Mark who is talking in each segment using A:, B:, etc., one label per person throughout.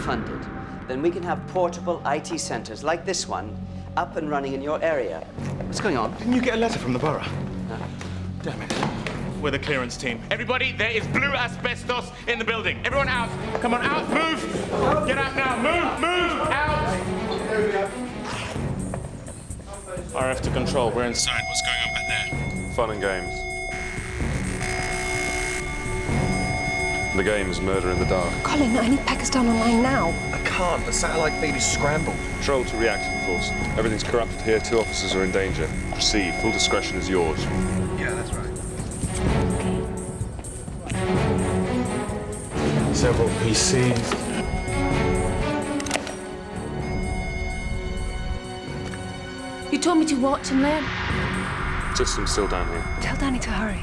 A: funded, then we can have portable IT centers like this one up and running in your area. What's going on?
B: Didn't you get a letter from the borough?
A: No.
B: Damn it. We're the clearance team.
C: Everybody, there is blue asbestos in the building. Everyone out. Come on, out, move. Get out now, move, out.
B: RF to control, we're inside. What's going on back there?
D: Fun and games. The game's murder in the dark.
E: Colin, I need Pakistan online now.
B: I can't. The satellite feed is scrambled.
D: Control to reaction force. Everything's corrupted here. 2 officers are in danger. Proceed. Full discretion is yours.
B: Yeah, that's right. Several PCs.
E: You told me to watch and learn.
D: System's still down here.
E: Tell Danny to hurry.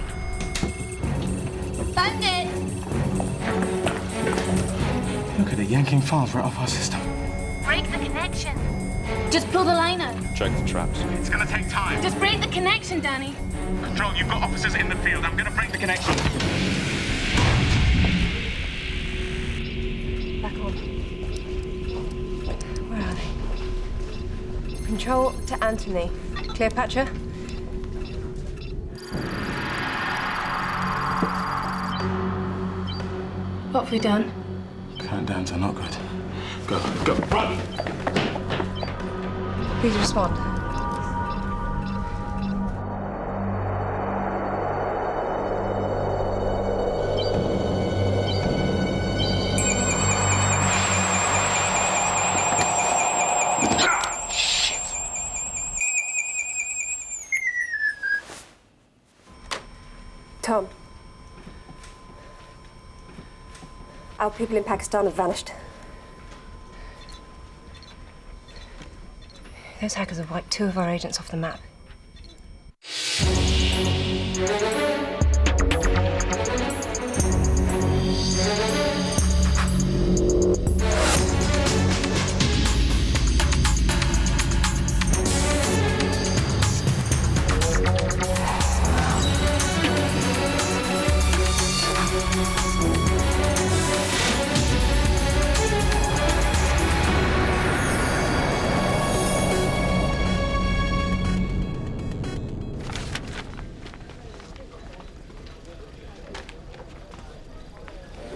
F: Found it!
B: Look at it, yanking files right off our system.
F: Break the connection. Just pull the line out.
D: Check the traps.
C: It's gonna take time.
F: Just break the connection, Danny.
C: Control, you've got officers in the field. I'm gonna break the connection.
E: Back on. Where are they? Control to Anthony. Cleopatra? What have we done?
B: Countdowns are not good. Go, run!
E: Please respond. Tom. Our people in Pakistan have vanished. Those hackers have wiped 2 of our agents off the map.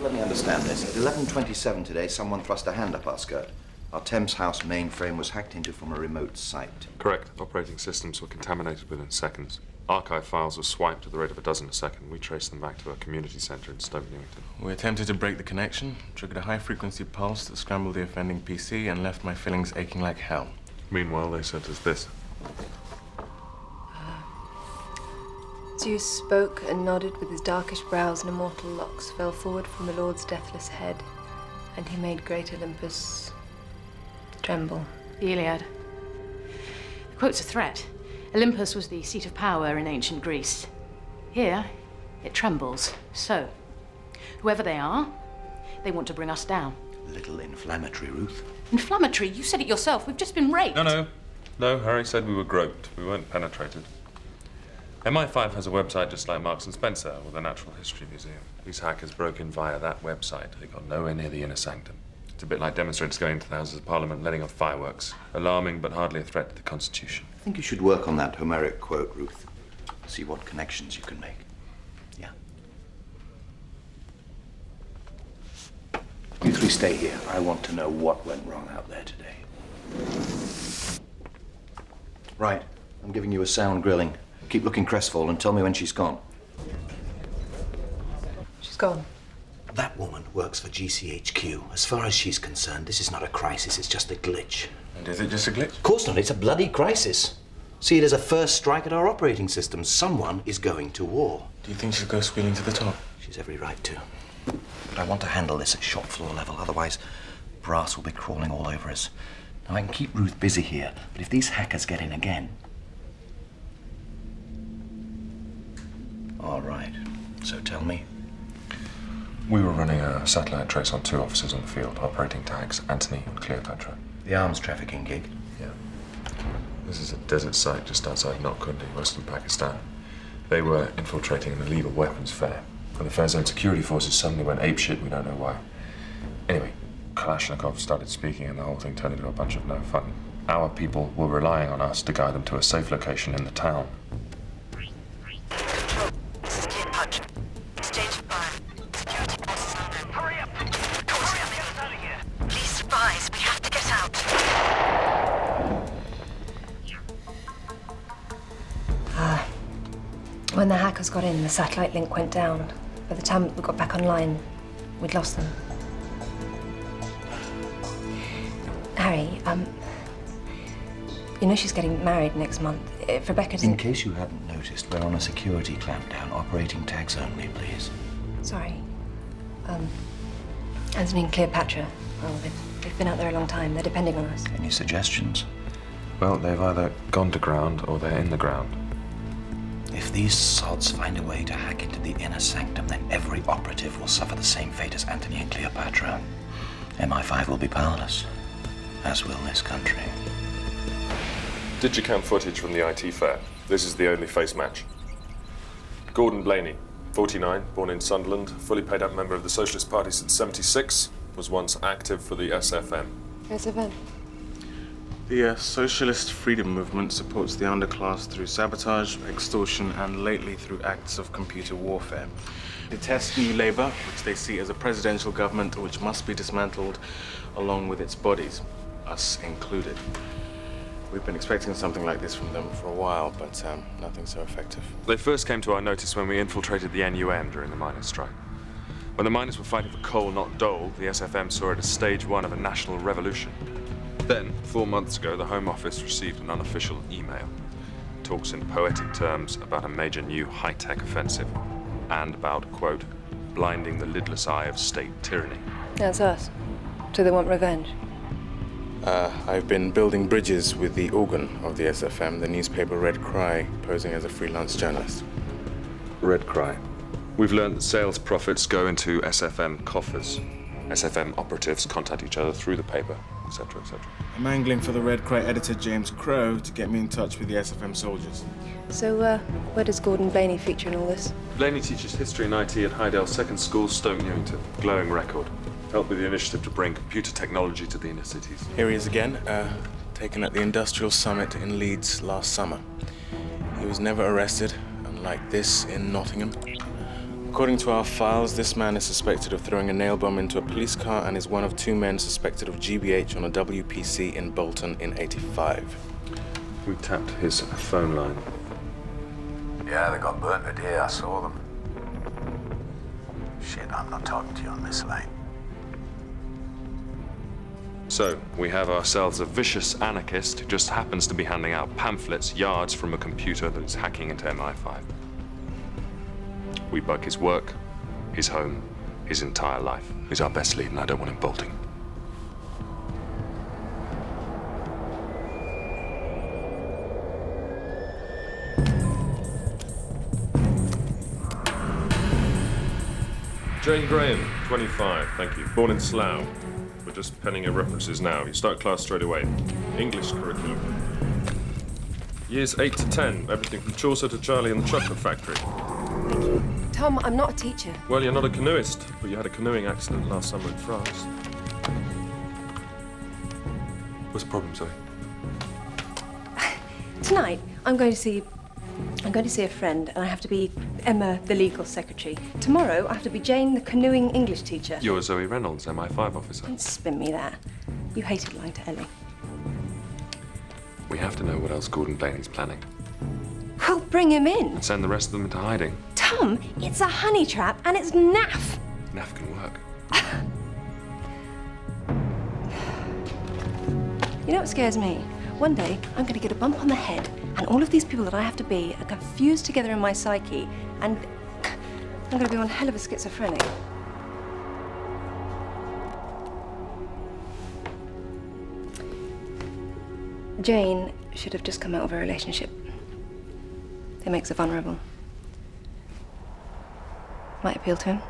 G: Let me understand this. At 11:27 today, someone thrust a hand up our skirt. Our Thames House mainframe was hacked into from a remote site.
D: Correct. Operating systems were contaminated within seconds. Archive files were swiped at the rate of a dozen a second. We traced them back to a community centre in Stoke Newington.
B: We attempted to break the connection, triggered a high-frequency pulse that scrambled the offending PC and left my fillings aching like hell.
D: Meanwhile, they sent us this.
E: Zeus spoke and nodded with his darkish brows and immortal locks fell forward from the Lord's deathless head, and he made great Olympus tremble.
H: The Iliad. The quote's a threat. Olympus was the seat of power in ancient Greece. Here, it trembles. So, whoever they are, they want to bring us down.
G: A little inflammatory, Ruth.
H: Inflammatory? You said it yourself. We've just been raped.
D: No, Harry said we were groped. We weren't penetrated. MI5 has a website just like Marks and Spencer or the Natural History Museum. These hackers broke in via that website. They got nowhere near the inner sanctum. It's a bit like demonstrators going into the Houses of Parliament, letting off fireworks. Alarming, but hardly a threat to the Constitution.
G: I think you should work on that Homeric quote, Ruth. See what connections you can make. Yeah? You 3 stay here. I want to know what went wrong out there today. Right. I'm giving you a sound grilling. Keep looking crestfallen. Tell me when she's gone.
E: She's gone.
G: That woman works for GCHQ. As far as she's concerned, this is not a crisis. It's just a glitch.
B: And is it just a glitch?
G: Of course not. It's a bloody crisis. See it as a first strike at our operating system. Someone is going to war.
B: Do you think she'll go squealing to the top?
G: She's every right to. But I want to handle this at shop floor level. Otherwise, brass will be crawling all over us. Now, I can keep Ruth busy here, but if these hackers get in again... All right. So tell me.
D: We were running a satellite trace on 2 officers on the field, operating tags, Anthony and Cleopatra.
G: The arms trafficking gig?
D: Yeah. This is a desert site just outside Notkundi, western Pakistan. They were infiltrating an illegal weapons fair. And the fair zone security forces suddenly went apeshit, we don't know why. Anyway, Kalashnikov started speaking and the whole thing turned into a bunch of no fun. Our people were relying on us to guide them to a safe location in the town.
E: When the hackers got in, the satellite link went down. By the time we got back online, we'd lost them. Harry, you know she's getting married next month. If Rebecca doesn't...
G: In case you hadn't noticed, we're on a security clampdown, operating tags only, please.
E: Sorry. Anthony and Cleopatra. Well, they've been out there a long time. They're depending on us.
G: Any suggestions?
D: Well, they've either gone to ground or they're in the ground.
G: If these sods find a way to hack into the inner sanctum, then every operative will suffer the same fate as Anthony and Cleopatra. MI5 will be powerless, as will this country.
D: Digicam footage from the IT fair. This is the only face match. Gordon Blaney, 49, born in Sunderland, fully paid up member of the Socialist Party since 76, was once active for the SFM.
E: SFM?
B: The Socialist Freedom Movement supports the underclass through sabotage, extortion, and lately through acts of computer warfare. They test New Labour, which they see as a presidential government which must be dismantled along with its bodies, us included. We've been expecting something like this from them for a while, but nothing so effective.
D: They first came to our notice when we infiltrated the NUM during the miners' strike. When the miners were fighting for coal, not dole, the SFM saw it as stage one of a national revolution. Then, 4 months ago, the Home Office received an unofficial email. It talks in poetic terms about a major new high-tech offensive and about, quote, blinding the lidless eye of state tyranny.
E: That's us. So they want revenge?
B: I've been building bridges with the organ of the SFM, the newspaper Red Cry, posing as a freelance journalist.
D: Red Cry. We've learned that sales profits go into SFM coffers. SFM operatives contact each other through the paper, etc., etc.
B: I'm angling for the Red Cry editor James Crow to get me in touch with the SFM soldiers.
E: So, where does Gordon Blaney feature in all this?
D: Blaney teaches history and IT at Hydale Second School, Stoke Newington. Glowing record. Helped with the initiative to bring computer technology to the inner cities.
B: Here he is again, taken at the Industrial Summit in Leeds last summer. He was never arrested, unlike this in Nottingham. According to our files, this man is suspected of throwing a nail bomb into a police car and is one of 2 men suspected of GBH on a WPC in Bolton in '85.
D: We tapped his phone line.
I: Yeah, they got burnt today, I saw them. Shit, I'm not talking to you on this line.
D: So, we have ourselves a vicious anarchist who just happens to be handing out pamphlets yards from a computer that is hacking into MI5. We bug his work, his home, his entire life. He's our best lead, and I don't want him bolting. Jane Graham, 25, thank you. Born in Slough. We're just penning her references now. You start class straight away. English curriculum. Years 8 to 10, everything from Chaucer to Charlie and the Chocolate Factory.
E: Tom, I'm not a teacher.
D: Well, you're not a canoeist, but you had a canoeing accident last summer in France. What's the problem, Zoe?
E: Tonight, I'm going to see a friend, and I have to be Emma, the legal secretary. Tomorrow, I have to be Jane, the canoeing English teacher.
D: You're Zoe Reynolds, MI5 officer.
E: Don't spin me that. You hated lying to Ellie.
D: We have to know what else Gordon Blaney's planning.
E: Well, bring him in.
D: And send the rest of them into hiding.
E: Tom, it's a honey trap, and it's naff.
D: Naff can work.
E: You know what scares me? One day, I'm going to get a bump on the head, and all of these people that I have to be are confused together in my psyche, and I'm going to be one hell of a schizophrenic. Jane should have just come out of a relationship. It makes her vulnerable. Might appeal to him.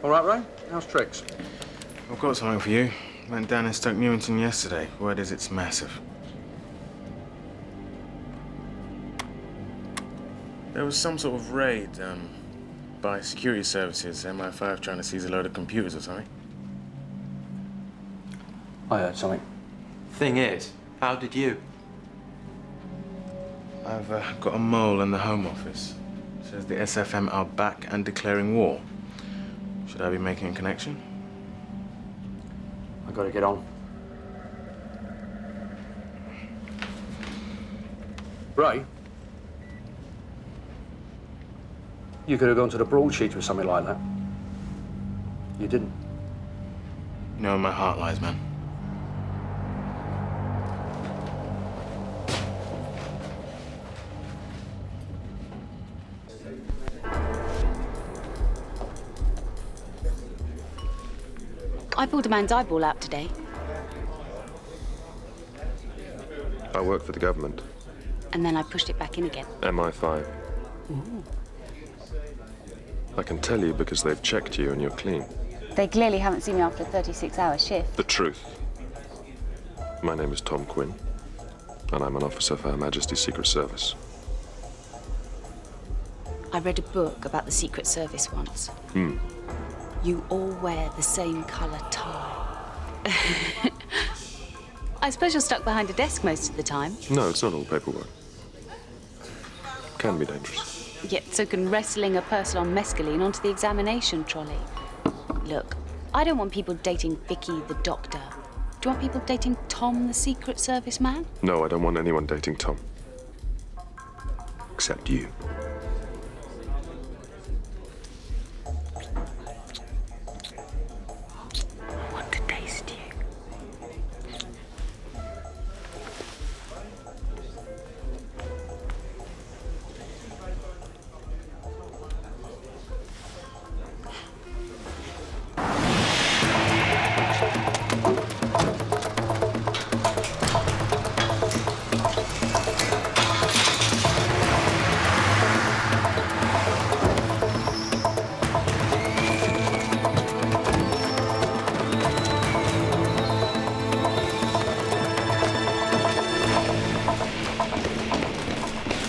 J: All right, Ray? How's tricks?
B: I've got something for you. Went down in Stoke Newington yesterday. Word is it's massive. There was some sort of raid by security services, MI5 trying to seize a load of computers or something.
J: I heard something.
K: Thing is, how did you?
B: I've got a mole in the Home Office. Says the SFM are back and declaring war. Should I be making a connection?
J: I gotta get on. Ray? You could have gone to the broadsheet or something like that. You didn't.
B: You know where my heart lies, man.
F: I pulled a man's eyeball out today.
L: I work for the government.
F: And then I pushed it back in again.
L: MI5.
F: Ooh.
L: I can tell you because they've checked you and you're clean.
F: They clearly haven't seen me after a 36-hour shift.
L: The truth. My name is Tom Quinn, and I'm an officer for Her Majesty's Secret Service.
F: I read a book about the Secret Service once. You all wear the same colour tie. I suppose you're stuck behind a desk most of the time.
L: No, it's not all paperwork. Can be dangerous.
F: Yet so can wrestling a person on mescaline onto the examination trolley. Look, I don't want people dating Vicky the doctor. Do you want people dating Tom the Secret Service man?
L: No, I don't want anyone dating Tom. Except you.
F: I want to taste you.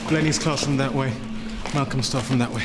B: Blaney's class from that way. Malcolm's staff from that way.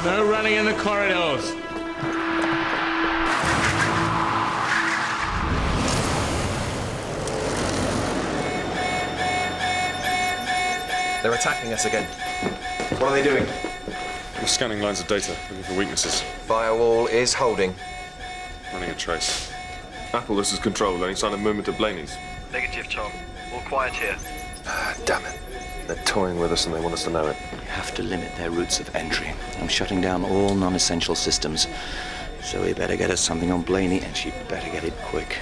B: No running in the corridors.
M: They're attacking us again. What are they doing?
L: We're scanning lines of data, looking for weaknesses.
M: Firewall is holding.
L: Running a trace. Apple, this is Control. Any sign of movement at Blaney's?
N: Negative, Tom. All quiet here.
L: Ah, damn it. They're toying with us and they want us to know it.
G: We have to limit their routes of entry. I'm shutting down all non-essential systems. So we better get us something on Blaney, and she'd better get it quick.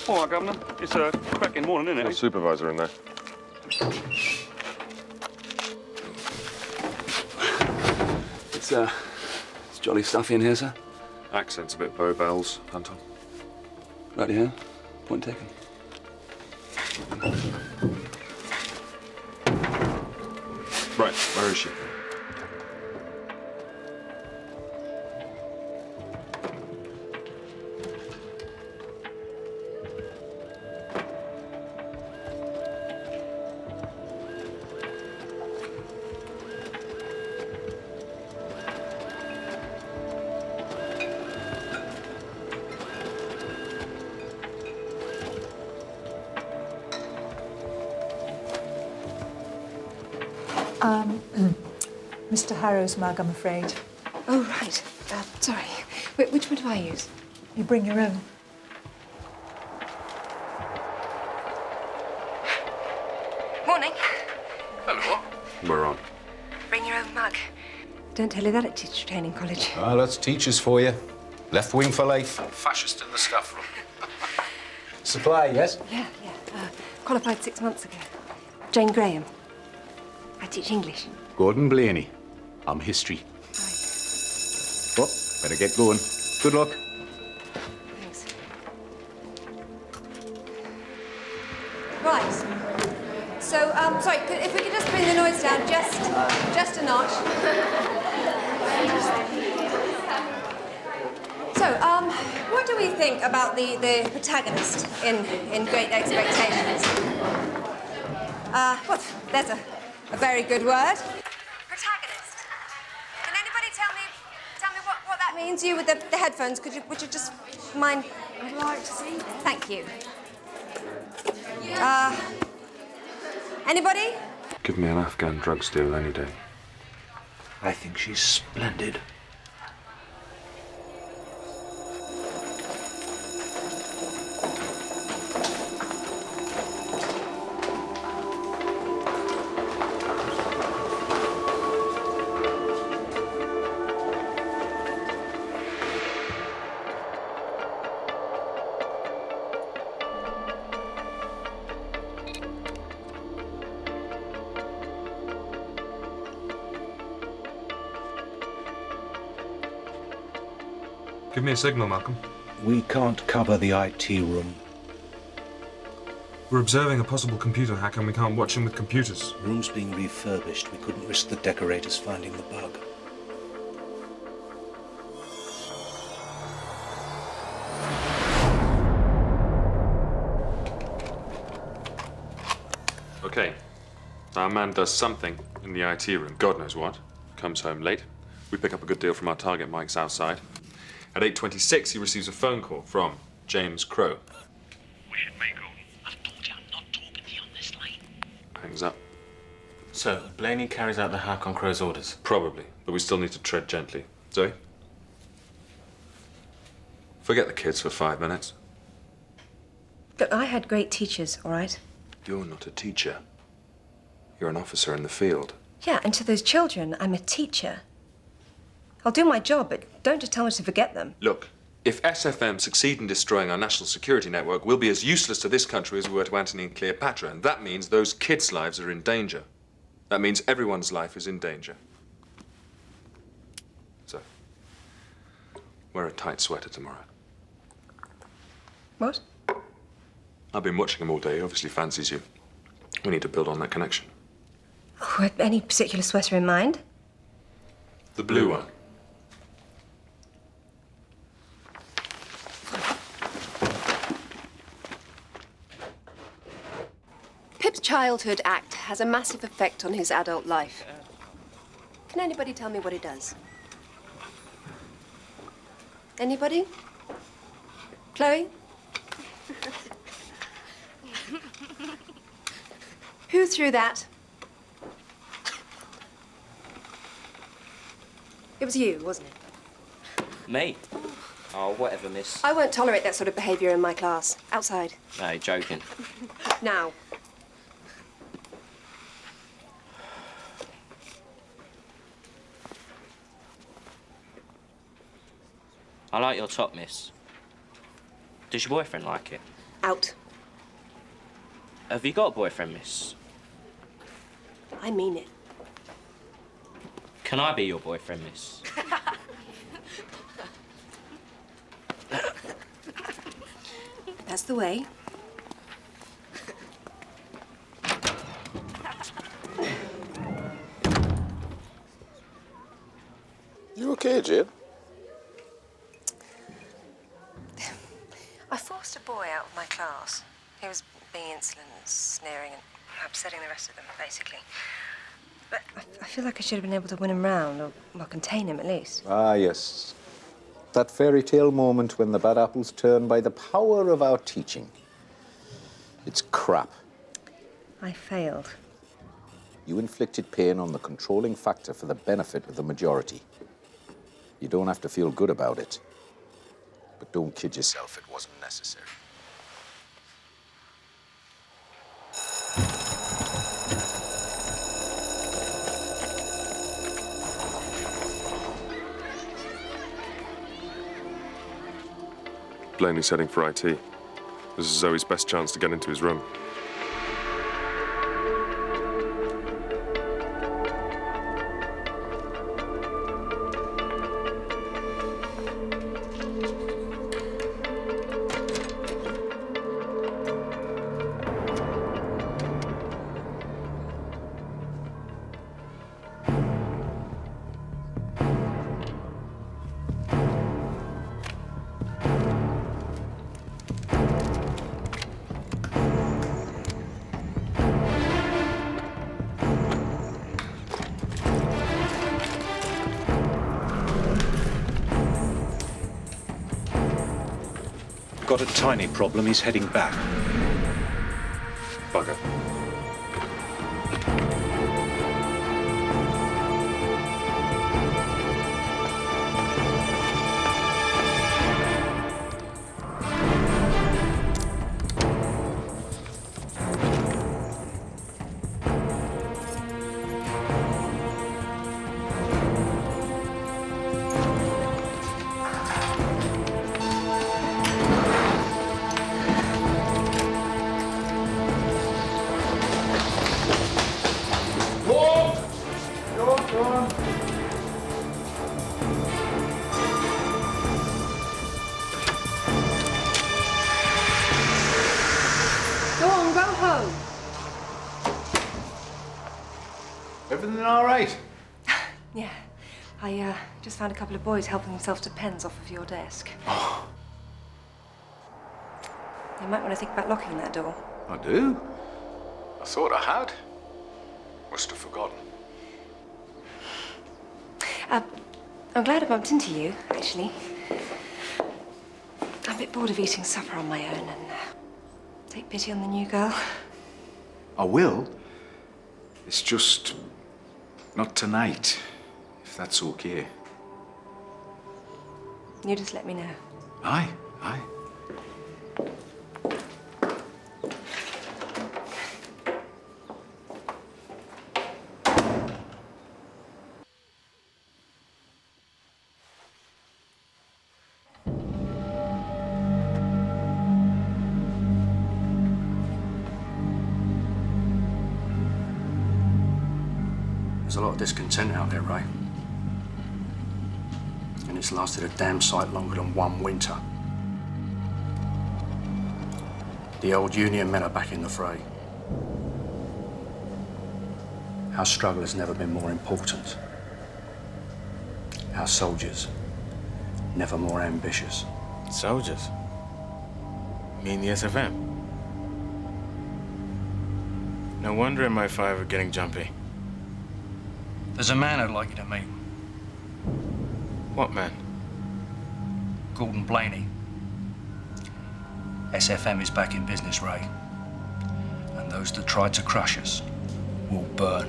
N: All right, Governor. It's a cracking morning, isn't it?
L: Got a supervisor in there.
J: It's jolly stuffy in here, sir.
L: Accent's a bit Bow Bells, Anton.
J: Right here. Point taken.
L: Right, where is she?
O: Mr. Harrow's mug, I'm afraid.
E: Oh, right. Sorry. Wait, which one do I use?
O: You bring your own.
E: Morning.
L: Hello. We're on.
E: Bring your own mug. Don't tell you that at teacher training college.
P: Well, that's teachers for you. Left wing for life. Fascist in the staff room. Supply, yes?
E: Yeah. Qualified 6 months ago. Jane Graham. I teach English.
P: Gordon Blaney. I'm history. Oh, better get going. Good luck.
E: Thanks. Right. So, sorry, if we could just bring the noise down just a notch. So, what do we think about the protagonist in Great Expectations? Well, there's a very good word. Protagonist. Can anybody tell me what that means? You with the headphones, would you just mind? I'd like to see. Thank you. Anybody?
L: Give me an Afghan drugs deal any day.
G: I think she's splendid.
D: Give me a signal, Malcolm.
G: We can't cover the IT room.
D: We're observing a possible computer hack and we can't watch him with computers.
G: Room's being refurbished. We couldn't risk the decorators finding the bug.
D: Okay. Our man does something in the IT room, God knows what. Comes home late. We pick up a good deal from our target mics outside. At 8:26, he receives a phone call from James Crow.
C: We should make all.
G: I've told you I'm not talking to you on this line.
D: Hangs up.
B: So, Blaney carries out the hack on Crow's orders?
D: Probably, but we still need to tread gently. Zoe? Forget the kids for 5 minutes.
E: Look, I had great teachers, all right?
L: You're not a teacher. You're an officer in the field.
E: Yeah, and to those children, I'm a teacher. I'll do my job, but don't just tell me to forget them.
D: Look, if SFM succeed in destroying our national security network, we'll be as useless to this country as we were to Antony and Cleopatra, and that means those kids' lives are in danger. That means everyone's life is in danger. So, wear a tight sweater tomorrow.
E: What?
D: I've been watching him all day. He obviously fancies you. We need to build on that connection.
E: Oh, any particular sweater in mind?
D: The blue one.
E: Pip's childhood act has a massive effect on his adult life. Can anybody tell me what it does? Anybody? Chloe? Who threw that? It was you, wasn't it?
Q: Me? Oh, whatever, miss.
E: I won't tolerate that sort of behaviour in my class. Outside.
Q: No, you're joking.
E: Now.
Q: I like your top, miss. Does your boyfriend like it?
E: Out.
Q: Have you got a boyfriend, miss?
E: I mean it.
Q: Can I be your boyfriend, miss?
E: That's the way.
L: You okay, Jane?
E: I forced a boy out of my class. He was being insolent and sneering and upsetting the rest of them, basically. But I feel like I should have been able to win him round, or well, contain him at least.
R: Ah, yes. That fairy tale moment when the bad apples turn by the power of our teaching. It's crap.
E: I failed.
R: You inflicted pain on the controlling factor for the benefit of the majority. You don't have to feel good about it. But don't kid yourself, it wasn't necessary.
L: Blaney's heading for IT. This is Zoe's best chance to get into his room.
G: Got a tiny problem, he's heading back.
L: Bugger.
G: Everything all right?
E: Yeah. I just found a couple of boys helping themselves to pens off of your desk.
G: Oh.
E: You might want to think about locking that door.
G: I do? I thought I had. Must have forgotten.
E: I'm glad I bumped into you, actually. I'm a bit bored of eating supper on my own and take pity on the new girl.
G: I will. It's just not tonight, if that's okay.
E: You just let me know.
G: Aye, aye.
J: There's a lot of discontent out there, Ray. And it's lasted a damn sight longer than one winter. The old Union men are back in the fray. Our struggle has never been more important. Our soldiers, never more ambitious.
B: Soldiers? You mean the SFM? No wonder MI5 are getting jumpy.
J: There's a man I'd like you to meet.
B: What man?
J: Gordon Blaney. SFM is back in business, Ray. And those that tried to crush us will burn.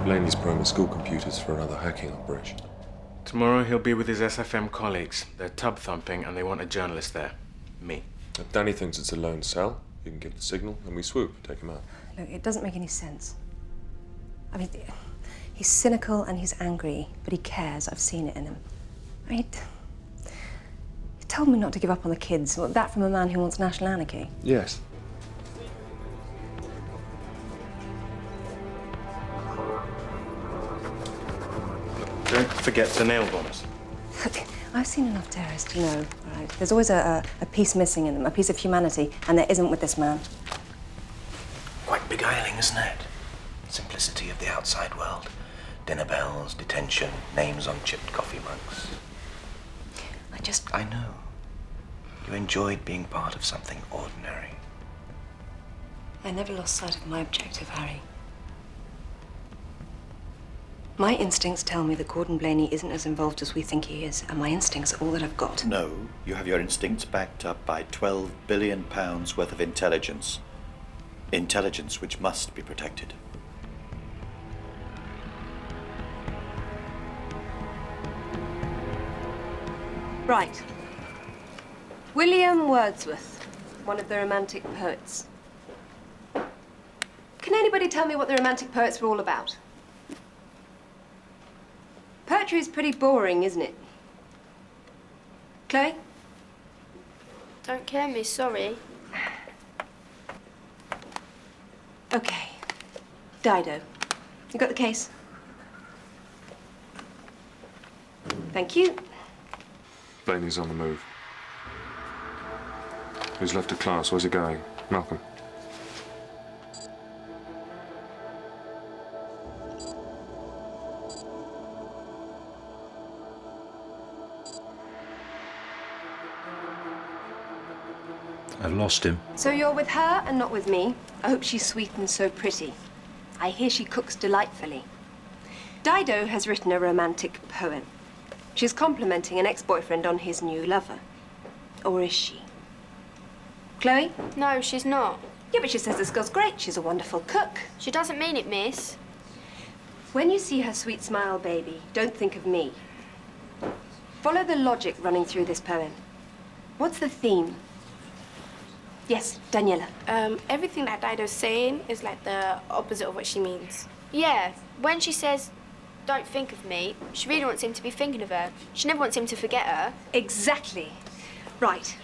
L: Blaney's priming school computers for another hacking operation.
B: Tomorrow he'll be with his SFM colleagues. They're tub thumping and they want a journalist there. Me.
L: If Danny thinks it's a lone cell, you can give the signal and we swoop, take him out.
E: Look, it doesn't make any sense. I mean, he's cynical and he's angry, but he cares. I've seen it in him. I mean, he told me not to give up on the kids. Well, that from a man who wants national anarchy.
J: Yes.
B: Don't forget the nail bombs.
E: Look, I've seen enough terrorists to know, right? There's always a piece missing in them, a piece of humanity, and there isn't with this man.
G: Quite beguiling, isn't it? Simplicity of the outside world. Dinner bells, detention, names on chipped coffee mugs. I know. You enjoyed being part of something ordinary.
E: I never lost sight of my objective, Harry. My instincts tell me that Gordon Blaney isn't as involved as we think he is, and my instincts are all that I've got.
S: No, you have your instincts backed up by £12 billion worth of intelligence. Intelligence which must be protected.
E: Right. William Wordsworth, one of the Romantic poets. Can anybody tell me what the Romantic poets were all about? Poetry is pretty boring, isn't it? Chloe?
T: Don't care, miss, sorry.
E: Okay. Dido, you got the case? Thank you.
L: Blaney's on the move. Who's left of class? Where's it going? Malcolm.
G: I've lost him.
E: So you're with her and not with me? I hope she's sweet and so pretty. I hear she cooks delightfully. Dido has written a romantic poem. She's complimenting an ex-boyfriend on his new lover. Or is she? Chloe?
T: No, she's not.
E: Yeah, but she says this girl's great. She's a wonderful cook.
T: She doesn't mean it, miss.
E: When you see her sweet smile, baby, don't think of me. Follow the logic running through this poem. What's the theme? Yes, Daniela.
T: Everything that Dido's saying is like the opposite of what she means. Yeah, when she says, don't think of me, she really wants him to be thinking of her. She never wants him to forget her.
E: Exactly. Right.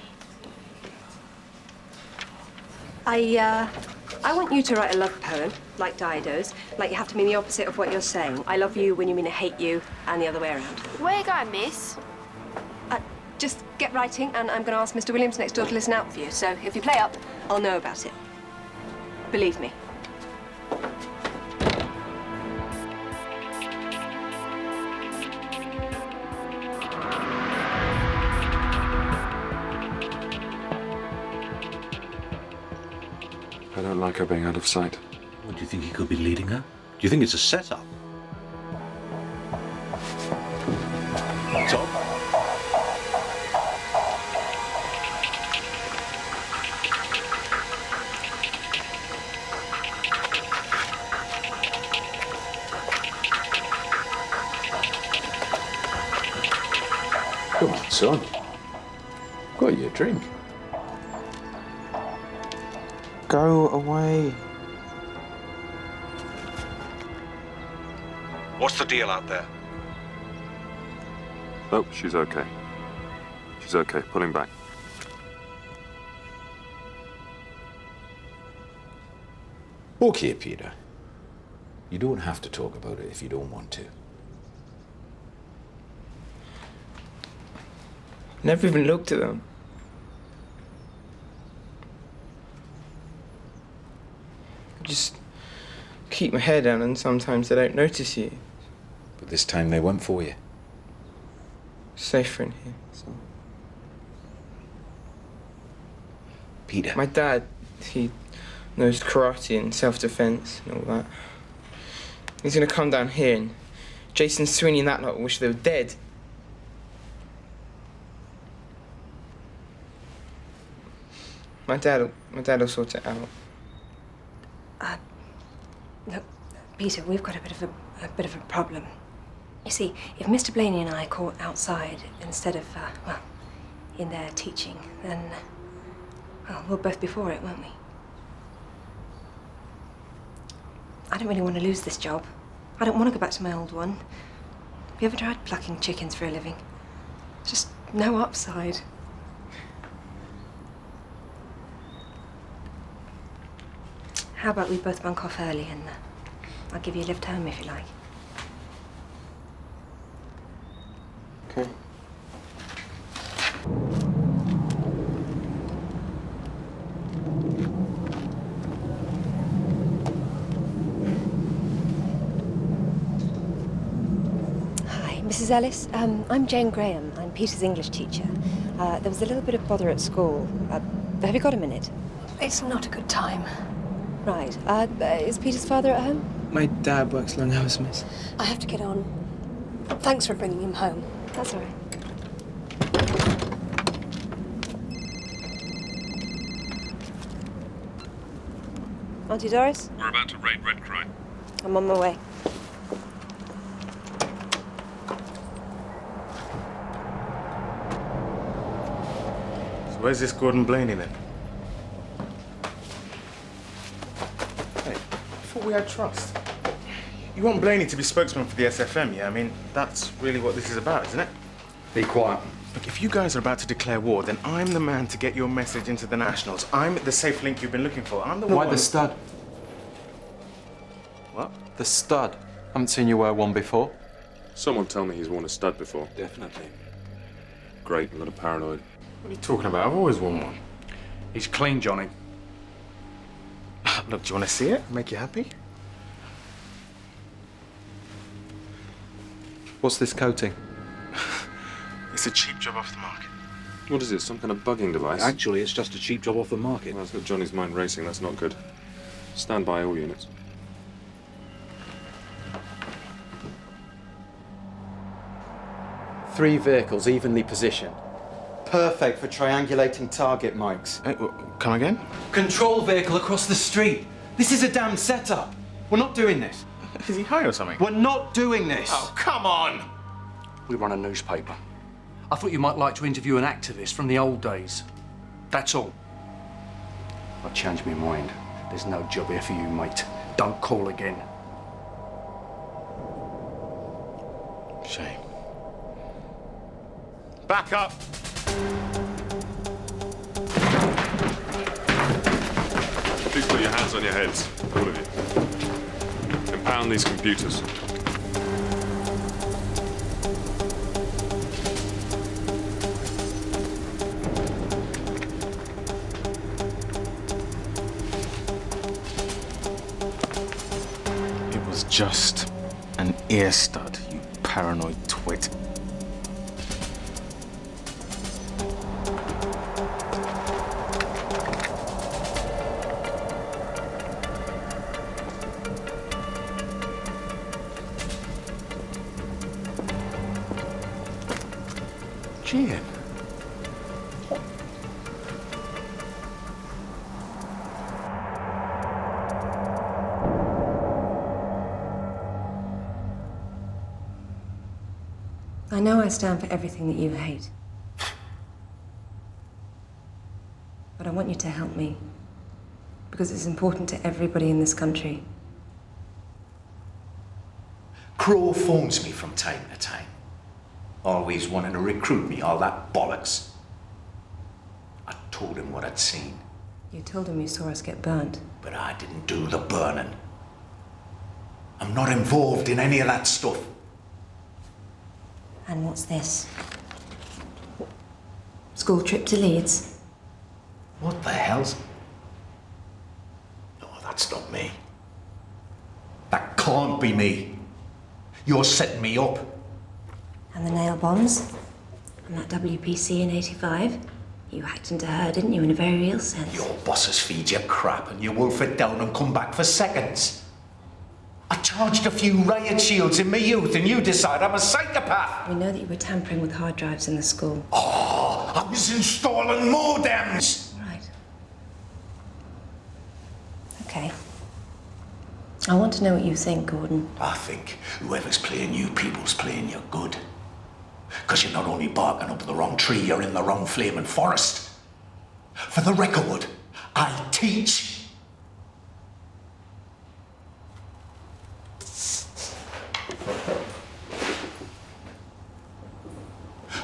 E: I want you to write a love poem, like Dido's, like you have to mean the opposite of what you're saying. I love you when you mean I hate you, and the other way around.
T: Where you going, miss?
E: Just get writing, and I'm going to ask Mr. Williams next door to listen out for you. So if you play up, I'll know about it. Believe me.
L: I don't like her being out of sight.
G: What, do you think he could be leading her? Do you think it's a setup? Tom? Come on, son. Got you a drink.
K: Go away.
P: What's the deal out there?
L: Oh, she's okay. She's okay. Pull him back.
G: Okay, Peter. You don't have to talk about it if you don't want to.
K: Never even looked at them. Just keep my hair down and sometimes they don't notice you.
G: But this time they went for you.
K: Safer in here, so.
G: Peter.
K: My dad, he knows karate and self-defense and all that. He's gonna come down here and Jason Sweeney and that lot wish they were dead. My dad'll sort it out.
E: Look, Peter, we've got a bit of a problem. You see, if Mr. Blaney and I are caught outside instead of, well, in there teaching, then, well, we'll both be for it, won't we? I don't really want to lose this job. I don't want to go back to my old one. Have you ever tried plucking chickens for a living? Just no upside. How about we both bunk off early and I'll give you a lift home if you like.
K: Okay.
E: Hi, Mrs. Ellis. I'm Jane Graham. I'm Peter's English teacher. There was a little bit of bother at school. Have you got a minute? It's not a good time. Right. Is Peter's father at home?
K: My dad works long hours, miss.
E: I have to get on. Thanks for bringing him home. That's all right. Auntie Doris?
D: We're about to raid Red Crow.
E: I'm on my way.
B: So where's this Gordon Blaney then? Hey, I thought we had trust. You want Blaney to be spokesman for the SFM, yeah? I mean, that's really what this is about, isn't it?
J: Be quiet.
B: Look, if you guys are about to declare war, then I'm the man to get your message into the Nationals. I'm the safe link you've been looking for. I'm the one...
J: Why the stud?
B: What?
J: The stud. Haven't seen you wear one before.
D: Someone tell me he's worn a stud before.
J: Definitely.
D: Great, a little paranoid.
B: What are you talking about? I've always worn one.
J: He's clean, Johnny.
B: Look, do you want to see it? Make you happy?
J: What's this coating?
B: It's a cheap job off the market.
D: What is it, some kind of bugging device?
J: Actually, it's just a cheap job off the market.
D: Well, that's got Johnny's mind racing, that's not good. Stand by, all units.
J: Three vehicles evenly positioned. Perfect for triangulating target mics.
B: Hey, come again?
J: Control vehicle across the street. This is a damn setup. We're not doing this.
B: Is he high or something?
J: We're not doing this.
B: Oh, come on!
J: We run a newspaper. I thought you might like to interview an activist from the old days. That's all. I changed my mind. There's no job here for you, mate. Don't call again.
B: Shame. Back up!
D: Please put your hands on your heads, all of you. Impound these computers.
B: It was just an ear stud, you paranoid twit. Gian.
E: I know I stand for everything that you hate. But I want you to help me. Because it's important to everybody in this country.
G: Crow phones me from time to time. Always wanting to recruit me, all that bollocks. I told him what I'd seen.
E: You told him you saw us get burnt.
G: But I didn't do the burning. I'm not involved in any of that stuff.
E: And what's this? School trip to Leeds?
G: What the hell's... No, that's not me. That can't be me. You're setting me up.
E: And the nail bombs? And that WPC in '85? You hacked into her, didn't you, in a very real sense?
G: Your bosses feed you crap and you wolf it down and come back for seconds. I charged a few riot shields in my youth and you decide I'm a psychopath.
E: We know that you were tampering with hard drives in the school.
G: Oh, I was installing modems.
E: Right. Okay. I want to know what you think, Gordon.
G: I think whoever's playing you people's playing you good. Because you're not only barking up the wrong tree, you're in the wrong flaming forest. For the record, I teach.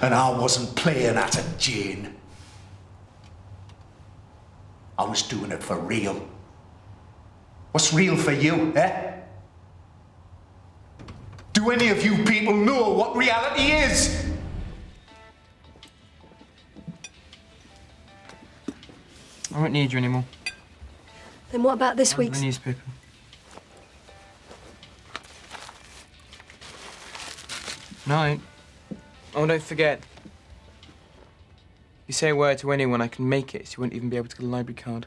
G: And I wasn't playing at it, Jane. I was doing it for real. What's real for you, eh? Do any of you people know what reality is?
K: I won't need you anymore.
E: Then what about this week's?
K: The newspaper. No. Oh, don't forget. If you say a word to anyone, I can make it, so you won't even be able to get a library card.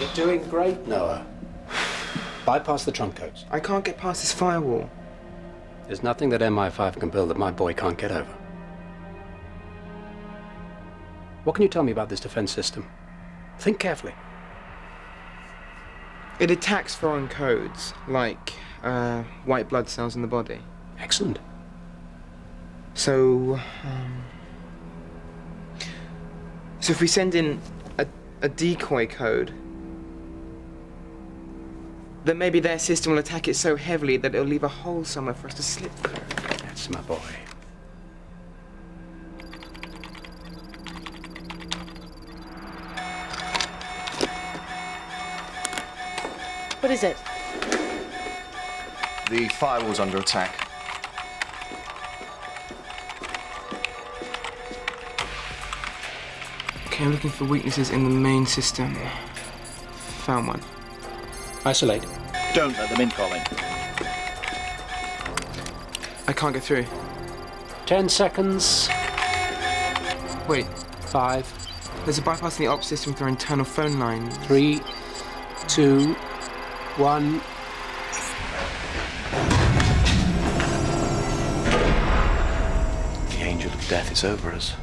P: You're doing great, Noah. Bypass the trunk codes.
K: I can't get past this firewall.
P: There's nothing that MI5 can build that my boy can't get over. What can you tell me about this defense system? Think carefully.
K: It attacks foreign codes, like white blood cells in the body.
P: Excellent.
K: So if we send in a decoy code, then maybe their system will attack it so heavily that it'll leave a hole somewhere for us to slip through.
P: That's my boy.
H: What is it?
M: The firewall's under attack.
K: Okay, I'm looking for weaknesses in the main system. Found one.
P: Isolate.
S: Don't let them in, Colin.
K: I can't get through.
P: 10 seconds.
K: Wait.
P: 5.
K: There's a bypass in the ops system with our internal phone line.
P: 3, 2, 1.
G: The angel of death is over us.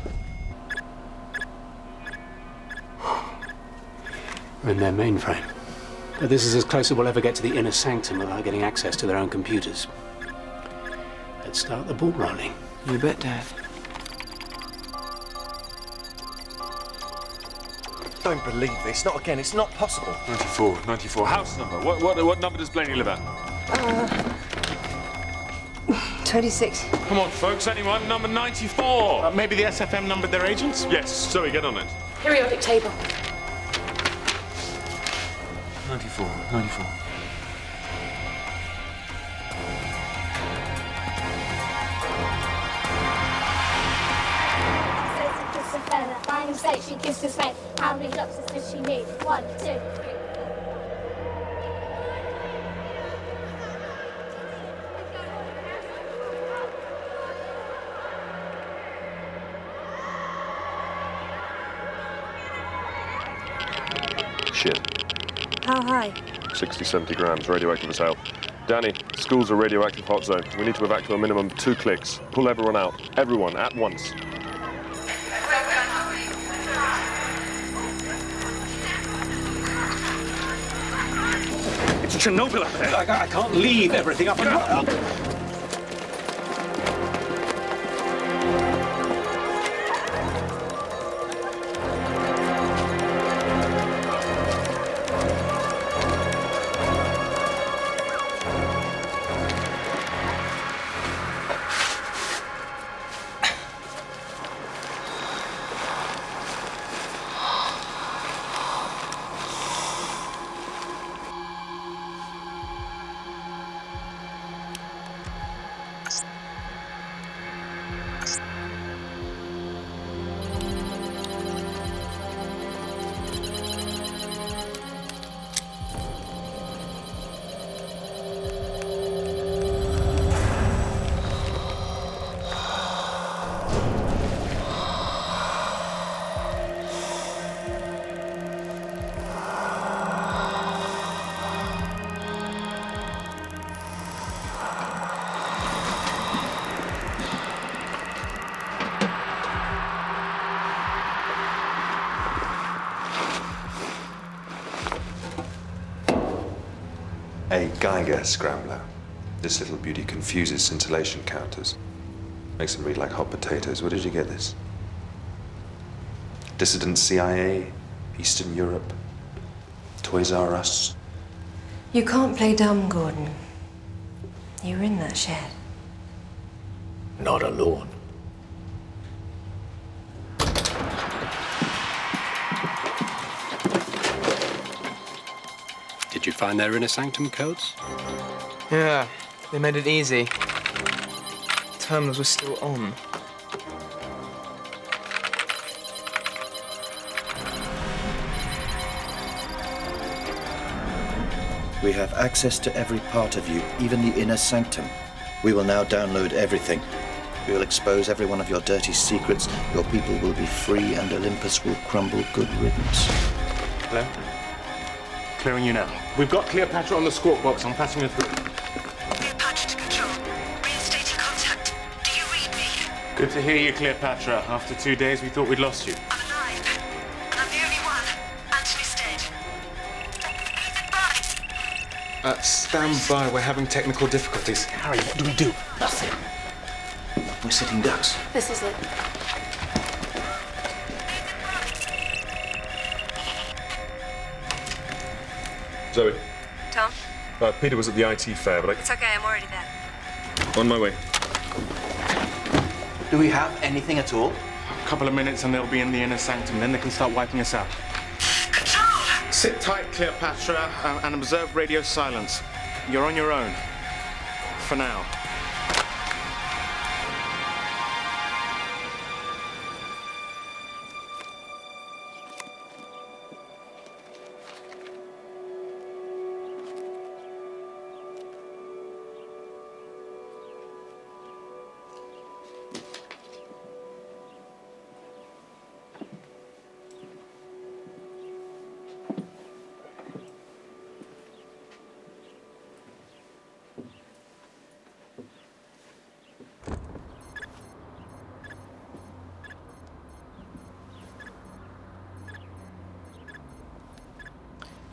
P: We're in their mainframe. But this is as close as we'll ever get to the inner sanctum without getting access to their own computers. Let's start the ball rolling.
K: You bet, Dad.
M: Don't believe this. Not again. It's not possible.
D: 94, 94. House number. What number does Blaney live at?
E: 26.
D: Come on, folks. Anyone? Number 94.
C: Maybe the SFM numbered their agents?
D: Yes. Zoe, get on it.
H: Periodic table.
D: 94, 94.
U: She kisses face. How many looks does she need? 1, 2, 3.
L: Shit.
E: How high?
L: 60, 70 grams, radioactive as hell. Danny, school's a radioactive hot zone. We need to evacuate a minimum 2 clicks. Pull everyone out. Everyone, at once.
N: It's Chernobyl up there.
P: I can't leave everything up and up.
L: A Geiger scrambler. This little beauty confuses scintillation counters. Makes them read like hot potatoes. Where did you get this? Dissident CIA? Eastern Europe? Toys R Us?
E: You can't play dumb, Gordon. You were in that shed.
G: Not alone.
P: Did you find their inner sanctum codes?
K: Yeah, they made it easy. Terminals were still on.
S: We have access to every part of you, even the inner sanctum. We will now download everything. We will expose every one of your dirty secrets. Your people will be free and Olympus will crumble. Good riddance.
P: Hello?
B: Clearing you now. We've got Cleopatra on the squawk box. I'm passing her through.
A: Cleopatra to control. Reinstating contact. Do you read me?
B: Good to hear you, Cleopatra. After 2 days, we thought we'd lost you.
A: I'm alive. And I'm the only one. Anthony's dead. Goodbye.
B: Stand by. We're having technical difficulties.
G: Harry, what do we do? Nothing. We're sitting ducks.
T: This is it.
L: Zoe.
E: Tom?
L: Peter was at the IT fair, but
E: It's okay, I'm already there.
L: on my way.
S: Do we have anything at all?
B: A couple of minutes and they'll be in the inner sanctum. Then they can start wiping us out.
A: Control!
B: Sit tight, Cleopatra, and observe radio silence. You're on your own. For now.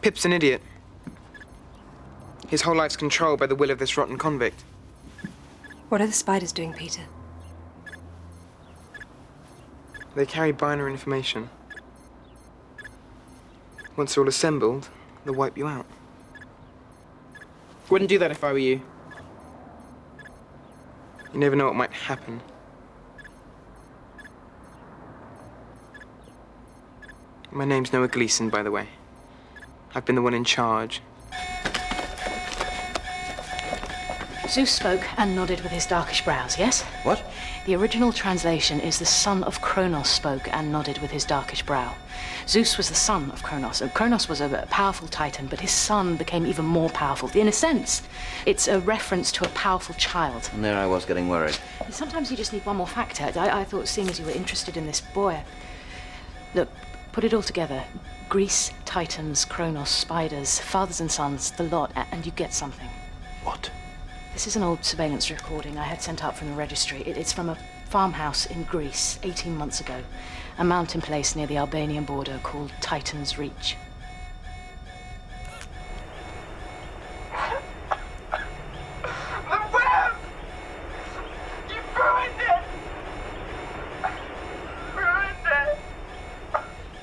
K: Pip's an idiot. His whole life's controlled by the will of this rotten convict.
E: What are the spiders doing, Peter?
K: They carry binary information. Once they're all assembled, they'll wipe you out. Wouldn't do that if I were you. You never know what might happen. My name's Noah Gleason, by the way. I've been the one in charge.
H: Zeus spoke and nodded with his darkish brows, yes?
S: What?
H: The original translation is the son of Kronos spoke and nodded with his darkish brow. Zeus was the son of Kronos. Kronos was a powerful titan, but his son became even more powerful. In a sense, it's a reference to a powerful child.
S: And there I was getting worried.
H: Sometimes you just need one more factor. I thought, seeing as you were interested in this boy... Look, put it all together. Greece, titans, Kronos, spiders, fathers and sons, the lot, and you get something.
S: What?
H: This is an old surveillance recording I had sent out from the registry. It's from a farmhouse in Greece 18 months ago. A mountain place near the Albanian border called Titan's Reach.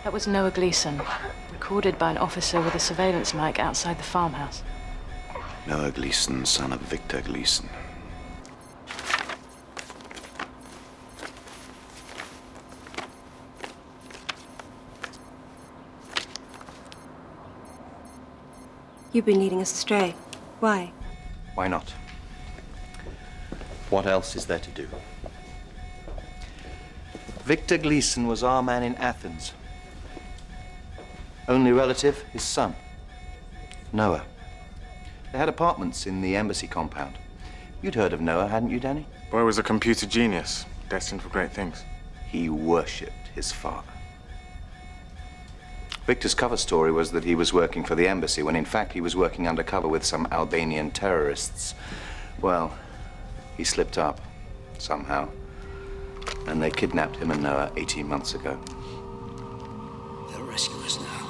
H: That was Noah Gleason, recorded by an officer with a surveillance mic outside the farmhouse.
G: Noah Gleason, son of Victor Gleason.
E: You've been leading us astray. Why?
S: Why not? What else is there to do? Victor Gleason was our man in Athens. Only relative, his son, Noah. They had apartments in the embassy compound. You'd heard of Noah, hadn't you, Danny?
B: Boy was a computer genius, destined for great things.
S: He worshipped his father. Victor's cover story was that he was working for the embassy, when in fact he was working undercover with some Albanian terrorists. Well, he slipped up, somehow, and they kidnapped him and Noah 18 months ago.
G: They'll rescue us now.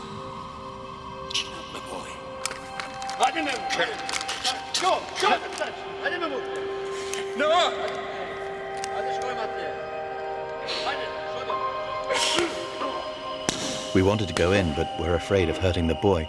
G: Chin up, my boy.
C: Hadi Mehmet. Go, go. Hadi Mehmet. No. Hadi koyma diye. Hadi,
S: We wanted to go in, but we're afraid of hurting the boy.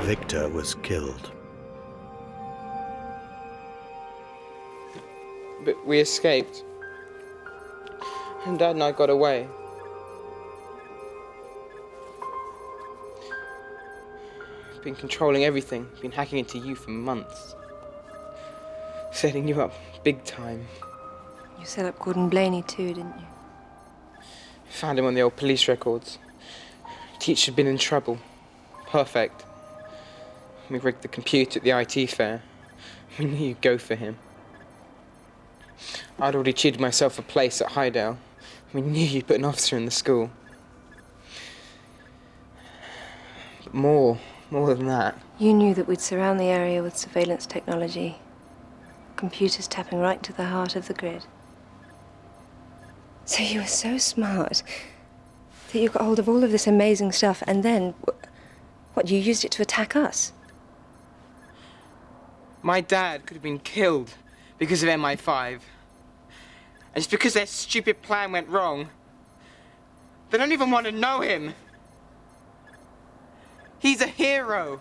S: Victor was killed.
K: But we escaped. And Dad and I got away. Been controlling everything. Been hacking into you for months. Setting you up big time.
E: You set up Gordon Blaney too, didn't you?
K: Found him on the old police records. teacher had been in trouble. Perfect. We rigged the computer at the IT fair. We knew you'd go for him. I'd already cheated myself a place at Hydale. We knew you'd put an officer in the school. But more than that.
I: You knew that we'd surround the area with surveillance technology. Computers tapping right to the heart of the grid. So you were so smart that you got hold of all of this amazing stuff, and then, what, you used it to attack us?
K: My dad could have been killed because of MI5. And just because their stupid plan went wrong, they don't even want to know him. He's a hero.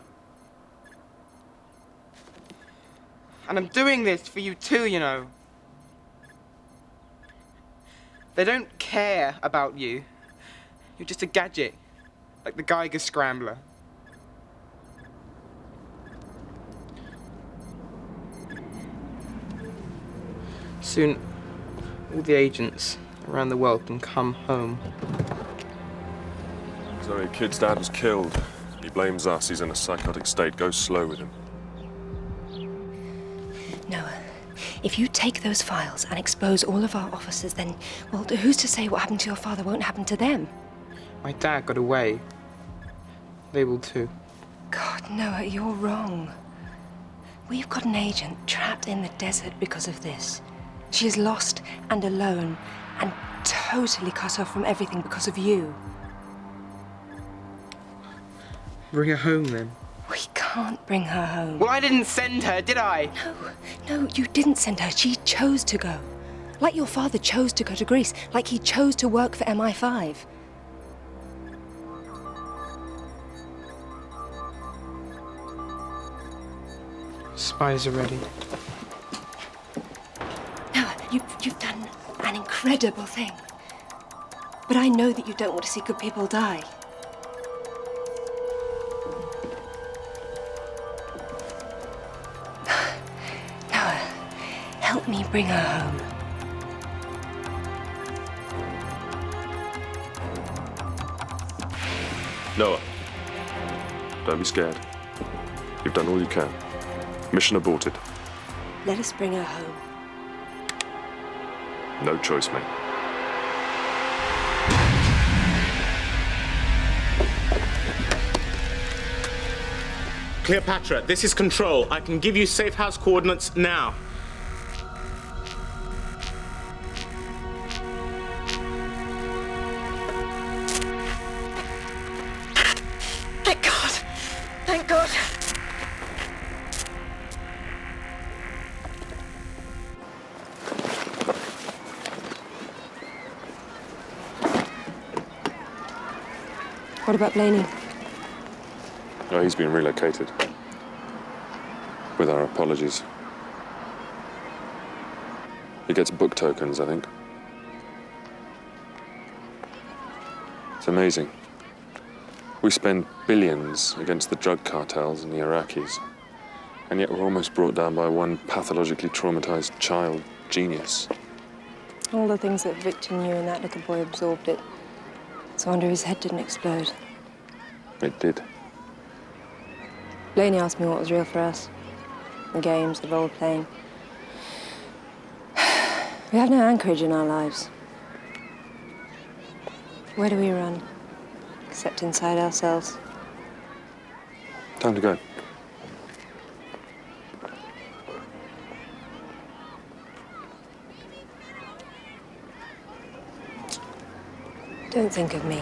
K: And I'm doing this for you too, you know. They don't care about you. You're just a gadget, like the Geiger Scrambler. Soon, all the agents around the world can come home.
L: Zoe, kid's dad was killed. He blames us. He's in a psychotic state. Go slow with him.
I: Noah, if you take those files and expose all of our officers, then, well, who's to say what happened to your father won't happen to them?
K: My dad got away. They will too.
I: God, Noah, you're wrong. We've got an agent trapped in the desert because of this. She is lost and alone and totally cut off from everything because of you.
K: Bring her home, then.
I: We can't bring her home.
K: Well, I didn't send her, did I?
I: No, you didn't send her. She chose to go. Like your father chose to go to Greece. Like he chose to work for MI5.
K: Spies are ready.
I: Noah, you've done an incredible thing. But I know that you don't want to see good people die. Noah, help me bring her home.
L: Noah, don't be scared. You've done all you can. Mission aborted.
I: Let us bring her home.
L: No choice, mate.
B: Cleopatra, this is Control. I can give you safe house coordinates now.
I: Thank God! Thank God! What about Blaney?
L: Oh, he's been relocated. With our apologies. He gets book tokens, I think. It's amazing. We spend billions against the drug cartels and the Iraqis, and yet we're almost brought down by one pathologically traumatized child genius.
I: All the things that Victor knew and that little boy absorbed it. So I wonder his head didn't explode.
L: It did.
I: Blaney asked me what was real for us. The games, the role-playing. We have no anchorage in our lives. Where do we run? Except inside ourselves.
L: Time to go.
I: Don't think of me.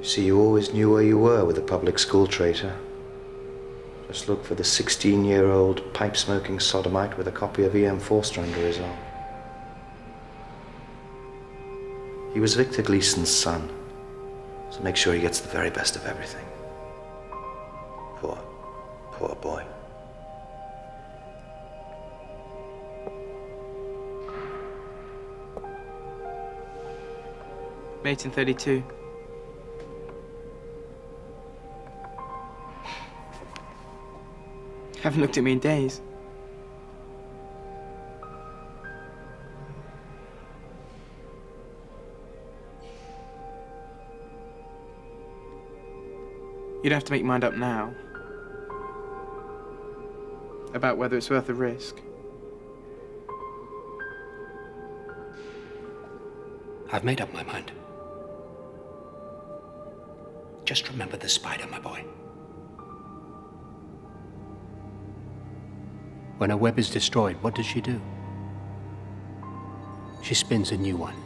S: See, you always knew where you were with a public school traitor. Just look for the 16-year-old pipe-smoking sodomite with a copy of E.M. Forster under his arm. He was Victor Gleason's son, so make sure he gets the very best of everything. Poor boy.
K: Mate in 32. Haven't looked at me in days. You don't have to make your mind up now about whether it's worth the risk.
P: I've made up my mind. Just remember the spider, my boy. When a web is destroyed, what does she do? She spins a new one.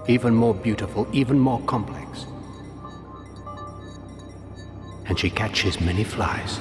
P: Even more beautiful, even more complex. And she catches many flies.